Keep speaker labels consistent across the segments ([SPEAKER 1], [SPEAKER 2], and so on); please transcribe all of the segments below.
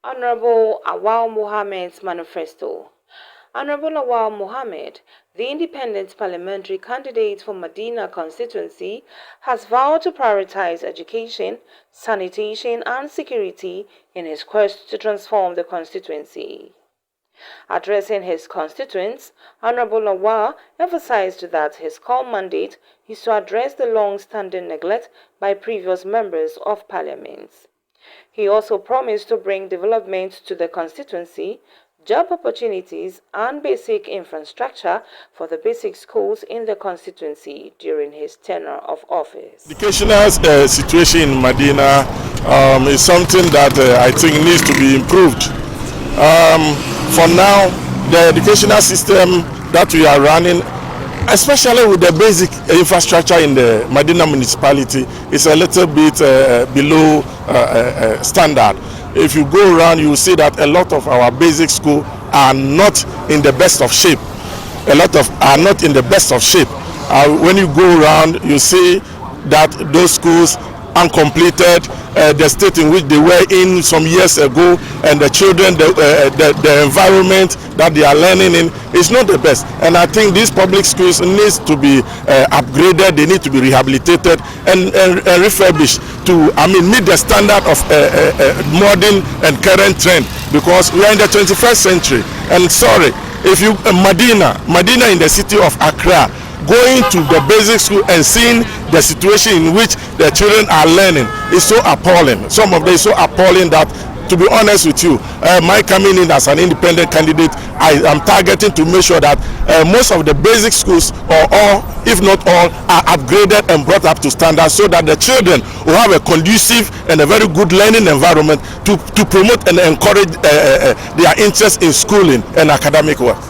[SPEAKER 1] Hon.Awal Mohammed's Manifesto. Hon.Awal Mohammed, the independent parliamentary candidate for Madina constituency, has vowed to prioritize education, sanitation and security in his quest to transform the constituency. Addressing his constituents, Hon.Awal emphasized that his core mandate is to address the long-standing neglect by previous members of parliament. He also promised to bring development to the constituency, job opportunities and basic infrastructure for the basic schools in the constituency during his tenure of office.
[SPEAKER 2] Educational situation in Madina is something that I think needs to be improved. For now, the educational system that we are running, especially with the basic infrastructure in the Madina municipality, is a little bit below standard. If you go around, you will see that a lot of our basic schools are not in the best of shape. Are not in the best of shape. When you go around, you see that those schools uncompleted, the state in which they were in some years ago, and the children, the environment that they are learning in is not the best. And I think these public schools needs to be upgraded, they need to be rehabilitated and refurbished to meet the standard of modern and current trend, because we are in the 21st century. And sorry, if you Madina in the city of Accra, going to the basic school and seeing the situation in which the children are learning is so appalling. Some of them is so appalling that, to be honest with you, my coming in as an independent candidate, I am targeting to make sure that most of the basic schools, or all, if not all, are upgraded and brought up to standards, so that the children will have a conducive and a very good learning environment to promote and encourage their interest in schooling and academic work.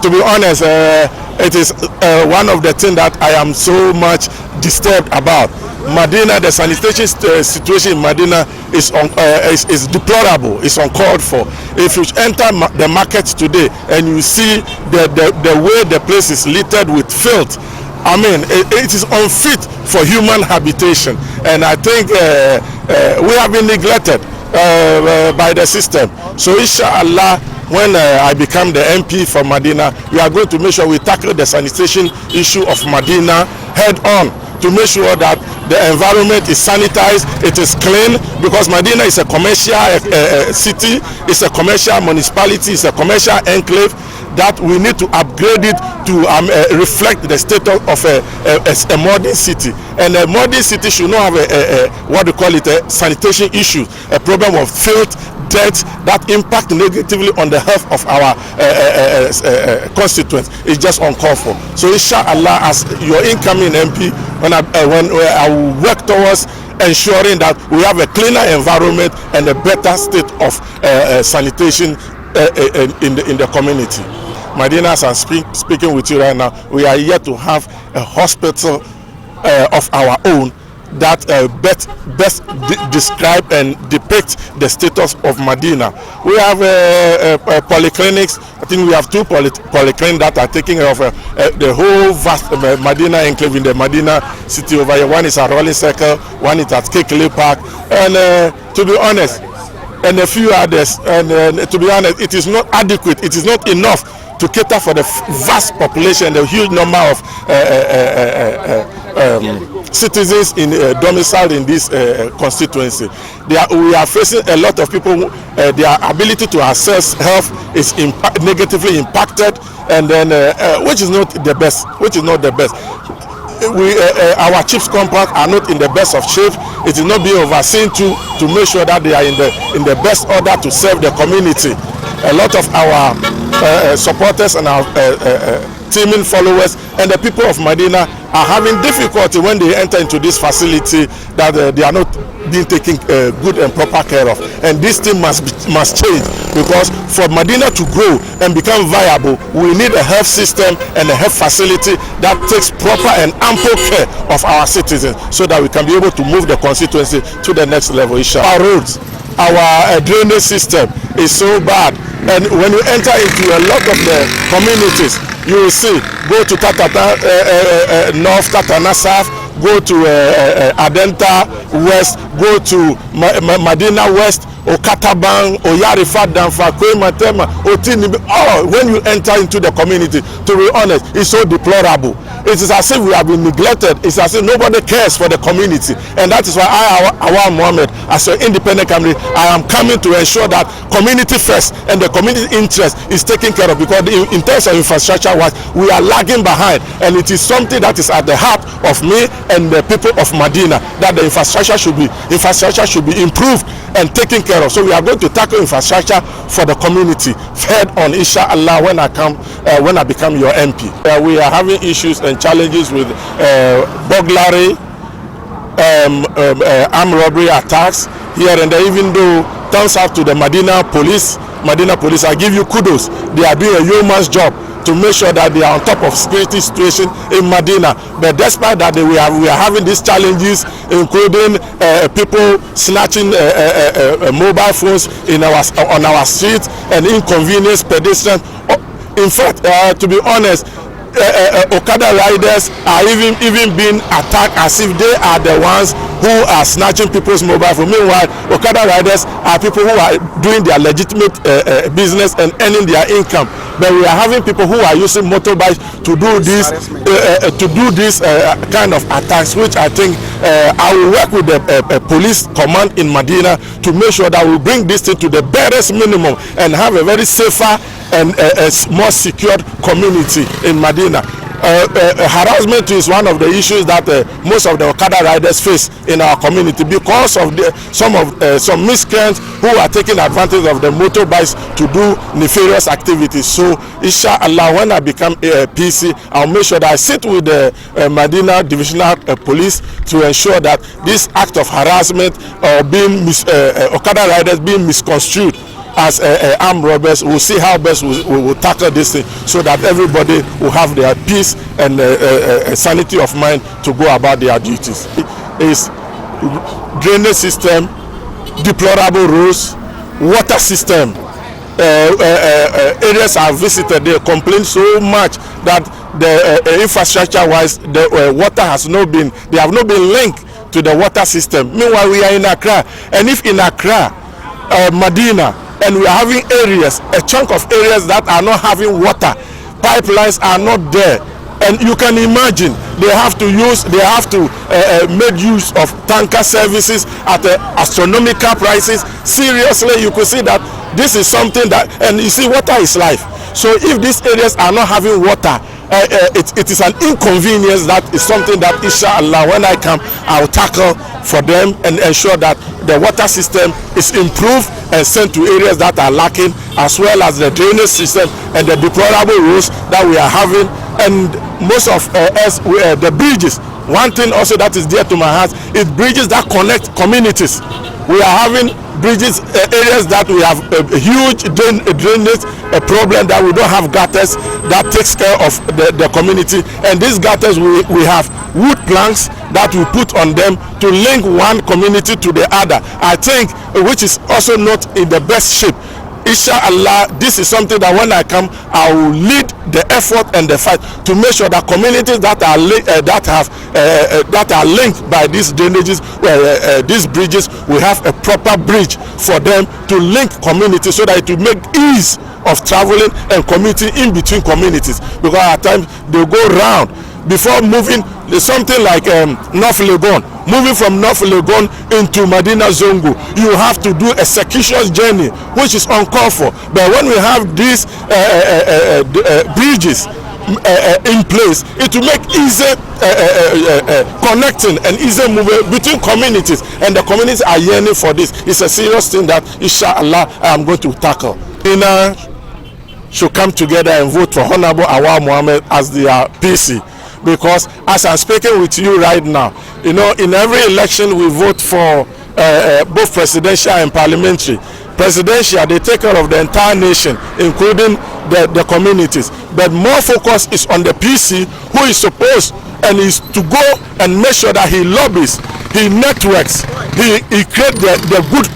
[SPEAKER 2] To be honest, it is one of the things that I am so much disturbed about. Madina, the sanitation situation in Madina is deplorable, it's uncalled for. If you enter the market today and you see the way the place is littered with filth, it is unfit for human habitation. And I think we have been neglected by the system. So inshallah, when I become the MP for Madina, we are going to make sure we tackle the sanitation issue of Madina head on, to make sure that the environment is sanitized, it is clean, because Madina is a commercial city, it's a commercial municipality, it's a commercial enclave, that we need to upgrade it to reflect the status of a modern city. And a modern city should not have a sanitation issue, a problem of filth, dirt that impact negatively on the health of our constituents. Is just uncalled for. So inshallah, as your incoming MP, when I will work towards ensuring that we have a cleaner environment and a better state of sanitation in the community. Madina, as I'm speaking with you right now, we are yet to have a hospital of our own that best describe and depict the status of Madina. We have polyclinics. I think we have two polyclinics that are taking care of the whole vast Madina enclave in the Madina city over here. One is at Rolling Circle, one is at Kekele Park, and to be honest, and a few others. And to be honest, it is not adequate. It is not enough to cater for the vast population, the huge number of citizens domiciled in this constituency. We are facing a lot of people. Their ability to access health is negatively impacted, and then which is not the best. Our chiefs compounds are not in the best of shape. It is not being overseen to make sure that they are in the best order to serve the community. A lot of our supporters and our teaming followers and the people of Madina are having difficulty when they enter into this facility, that they are not being taken good and proper care of. And this thing must change, because for Madina to grow and become viable, we need a health system and a health facility that takes proper and ample care of our citizens, so that we can be able to move the constituency to the next level. Our roads, our drainage system is so bad, and when you enter into a lot of the communities, you will see, go to North, Tatana South, go to Adenta West, go to Madina West, Okatabang, Oyarifa, Danfa, Kwematema, Otini. Oh, when you enter into the community, to be honest, it's so deplorable. It is as if we have been neglected. It's as if nobody cares for the community. And that is why Awal Mohammed, as an independent candidate, I am coming to ensure that community first and the community interest is taken care of, because in terms of infrastructure wise, we are lagging behind, and it is something that is at the heart of me and the people of Madina, that the infrastructure should be improved and taken care of. So we are going to tackle infrastructure for the community head on, inshallah, when I become your MP. We are having issues and challenges with burglary, armed robbery attacks here and there. Even though turns out to the Madina police, I give you kudos. They are doing a yeoman's job to make sure that they are on top of security situation in Madina. But despite that, we are having these challenges, including people snatching mobile phones on our streets and inconvenience pedestrians. In fact, to be honest, Okada riders are even being attacked as if they are the ones who are snatching people's mobile phone. Meanwhile, Okada riders are people who are doing their legitimate business and earning their income. But we are having people who are using motorbikes to do this kind of attacks, which I think I will work with the police command in Madina to make sure that we bring this thing to the barest minimum and have a very safer and a more secured community in Madina. Harassment is one of the issues that most of the Okada riders face in our community, because of some miscreants who are taking advantage of the motorbikes to do nefarious activities. So inshallah, when I become a PC, I'll make sure that I sit with the Madina Divisional Police to ensure that this act of harassment or Okada riders being misconstrued as armed robbers, we'll see how best we will tackle this thing, so that everybody will have their peace and sanity of mind to go about their duties. Is drainage system, deplorable roads, water system. Areas I've visited, they complain so much that the infrastructure wise, the water has not been, they have not been linked to the water system. Meanwhile, we are in Accra, and if in Accra, Madina, and we are having areas, a chunk of areas that are not having water, pipelines are not there, and you can imagine they have to make use of tanker services at astronomical prices. Seriously, you could see that this is something that, and you see, water is life. So if these areas are not having water, it is an inconvenience. That is something that inshallah, when I come, I will tackle for them and ensure that the water system is improved and sent to areas that are lacking, as well as the drainage system and the deplorable roads that we are having, and most of the bridges. One thing also that is dear to my heart is bridges that connect communities. We are having bridges, areas that we have a huge drainage problem, that we don't have gutters that takes care of the community. And these gutters, we have wood planks that we put on them to link one community to the other, I think, which is also not in the best shape. Inshallah, this is something that when I come, I will lead the effort and the fight to make sure that communities that are linked by these drainages, these bridges, we have a proper bridge for them to link communities, so that it will make ease of traveling and commuting in between communities. Because at times they go round before moving. Something like North Legon, moving from North Legon into Madina Zongo, you have to do a circuitous journey, which is uncalled for. But when we have these bridges in place, it will make easy connecting and easy movement between communities, and the communities are yearning for this. It's a serious thing that inshallah I am going to tackle. Should come together and vote for Hon.Awal Mohammed as their PC. because as I'm speaking with you right now, you know, in every election we vote for both presidential and parliamentary. Presidential, they take care of the entire nation, including the communities. But more focus is on the PC, who is supposed and is to go and make sure that he lobbies, he networks, he creates the good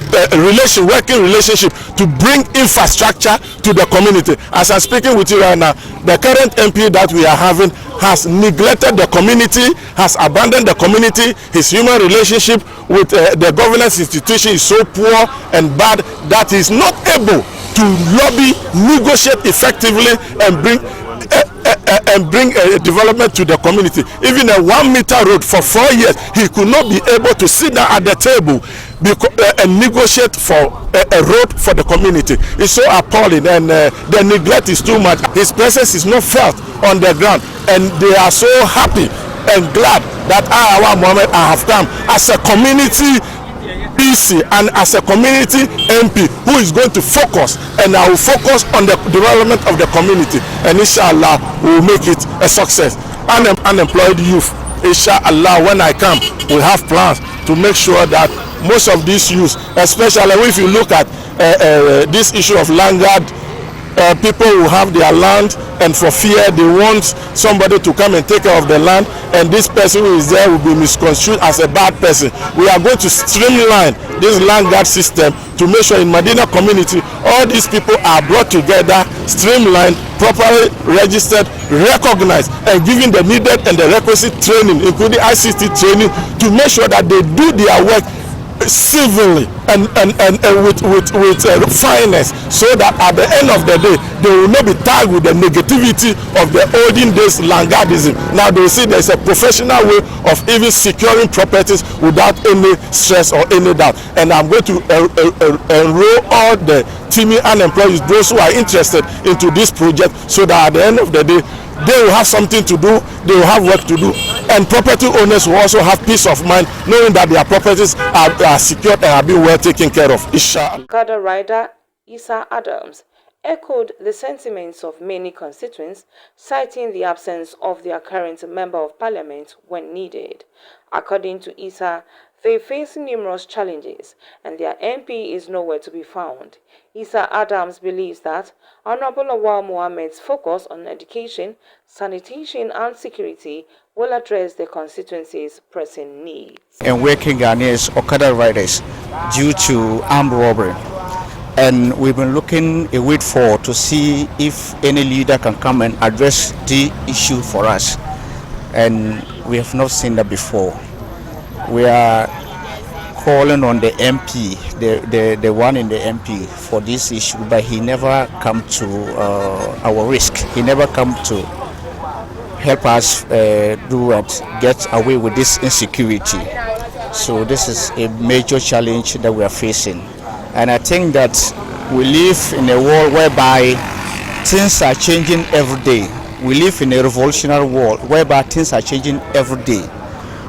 [SPEAKER 2] working relationship to bring infrastructure to the community. As I'm speaking with you right now, the current MP that we are having has neglected the community, has abandoned the community. His human relationship with the governance institution is so poor and bad that he is not able to lobby, negotiate effectively, and bring development to the community. Even a 1 meter road for 4 years, he could not be able to sit down at the table and negotiate for a road for the community. It's so appalling, and the neglect is too much. His presence is not felt on the ground, and they are so happy and glad that Hon.Awal Mohammed have come as a community PC and as a community MP who is going to focus, and I will focus on the development of the community, and inshallah we will make it a success. Unemployed youth, inshallah, when I come, we have plans to make sure that most of these youth, especially if you look at this issue of landguard, people who have their land and for fear they want somebody to come and take care of the land, and this person who is there will be misconstrued as a bad person. We are going to streamline this land guard system to make sure in Madina community all these people are brought together, streamlined, properly registered, recognized, and given the needed and the requisite training, including ICT training, to make sure that they do their work civilly and with fineness, so that at the end of the day they will not be tagged with the negativity of the olden days landguardism. Now they will see there's a professional way of even securing properties without any stress or any doubt. And I'm going to enroll all the teaming unemployed, those who are interested into this project, so that at the end of the day they will have something to do, they will have work to do, and property owners will also have peace of mind knowing that their properties are secured and are being well taken care of. Inshallah.
[SPEAKER 1] Cadre rider Isa Adams echoed the sentiments of many constituents, citing the absence of their current member of parliament when needed. According to Isa, they face numerous challenges and their MP is nowhere to be found. Isa Adams believes that Hon.Awal Mohammed's focus on education, sanitation and security will address the constituency's pressing needs.
[SPEAKER 3] And working Ghanaians Okada riders due to armed robbery. And we've been looking a way forward to see if any leader can come and address the issue for us. And we have not seen that before. We are calling on the MP, the one in the MP for this issue, but he never come to our risk. He never come to help us do and get away with this insecurity. So this is a major challenge that we are facing. And I think that we live in a world whereby things are changing every day. We live in a revolutionary world whereby things are changing every day.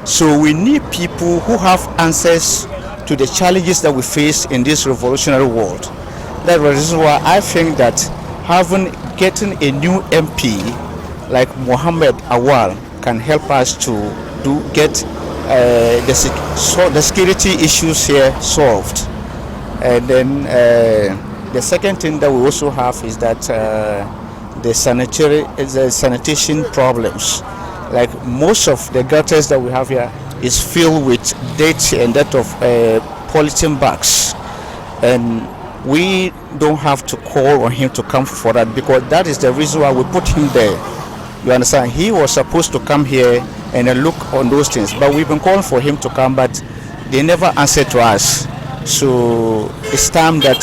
[SPEAKER 3] So we need people who have answers to the challenges that we face in this revolutionary world. That is why I think that getting a new MP like Hon.Awal can help us to get the security issues here solved. And then the second thing that we also have is that the sanitation problems. Like most of the gutters that we have here is filled with dirt and that of polythene bags, and we don't have to call on him to come for that, because that is the reason why we put him there. You understand? He was supposed to come here and look on those things, but we've been calling for him to come, but they never answered to us. So it's time that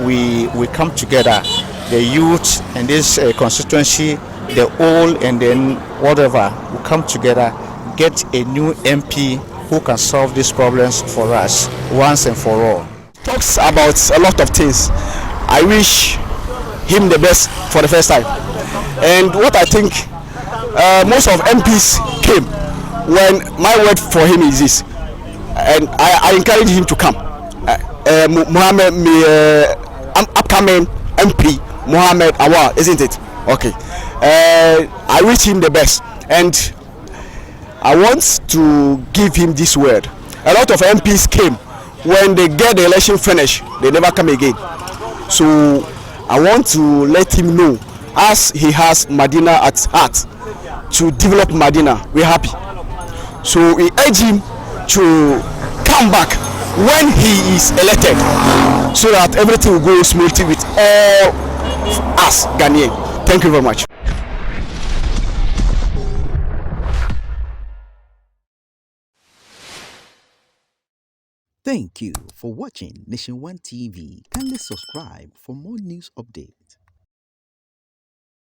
[SPEAKER 3] we come together, the youth and this constituency, the old and then whatever, we come together, get a new MP who can solve these problems for us once and for all.
[SPEAKER 4] Talks about a lot of things. I wish him the best for the first time. And what I think, most of MPs came when my word for him is this, and I encourage him to come. Mohammed, upcoming MP Hon.Awal, isn't it? Okay. I wish him the best, and I want to give him this word. A lot of MPs came, when they get the election finished, they never come again. So I want to let him know, as he has Madina at heart, to develop Madina. We're happy. So we urge him to come back when he is elected, so that everything will go smoothly with all us Ghanaians. Thank you very much.
[SPEAKER 5] Thank you for watching Nation One TV. Kindly subscribe for more news updates.